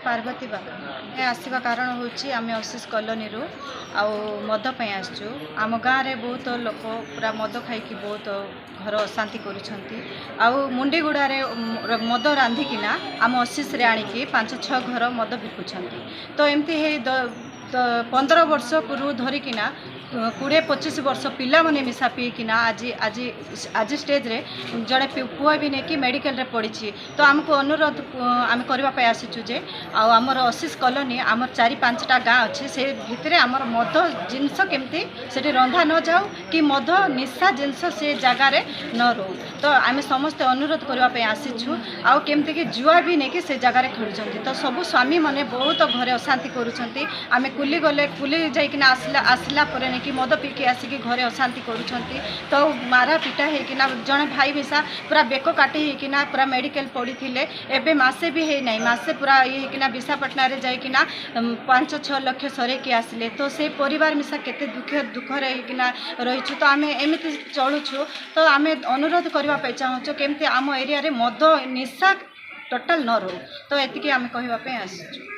पार्वती बाबा आसवा कारण हूँ आम अशीष कॉलोनी रु मद आसचु आम गाँव में बहुत लोक पूरा मद खाई बहुत घर अशांति कर मुंडीगुड़े मद रांधिकिना आम अशीष रे आणिकी 5-6 घर मद बिकुंट तो एमती 15 वर्ष पूर्व धरिकिना 20-25 वर्ष पिला माने मिसा पीकिना आज आज आज स्टेज रे जड़े पुआ भी नहीं कि मेडिकल रे पड़ी तो आमको अनुरोध आम करने आसीचु जे आमर अशीष कॉलोनी आमर 4-5टा गाँ अच्छे से भितर आमर मद जिनस केमती से रंधा न जाऊ कि मद निशा जिनस से जगार न रो तो आम समस्ते अनुरोध करने आसीचु आउ केमती कि जुआ भी नहीं कि से जगार खेलुंट तो सबू स्वामी मैंने बहुत घरे अशांति करुँच आम कुली गले कुली जाइकिना आसला पर कि मद पीकी आसिकी घरे अशांति करुँच तो मारा पिटा होना जड़े भाई मिसा पूरा बेक काटी होना पूरा मेडिकल पड़ी थे एवं मसे भी है ना मसे पूरा ये होना विशाखापाटना रे जाइकिना 5-6 लाख सरेकी आसिले तो से परिवार मिसा केते दुखरे होना रहीचु तो आम एमती चलुछु तो आम अनुरोध करने चाहूँ केमती आम एरिया रे मद निशा टोटाल न रो तो एतिकी आम कहवाई आसचु।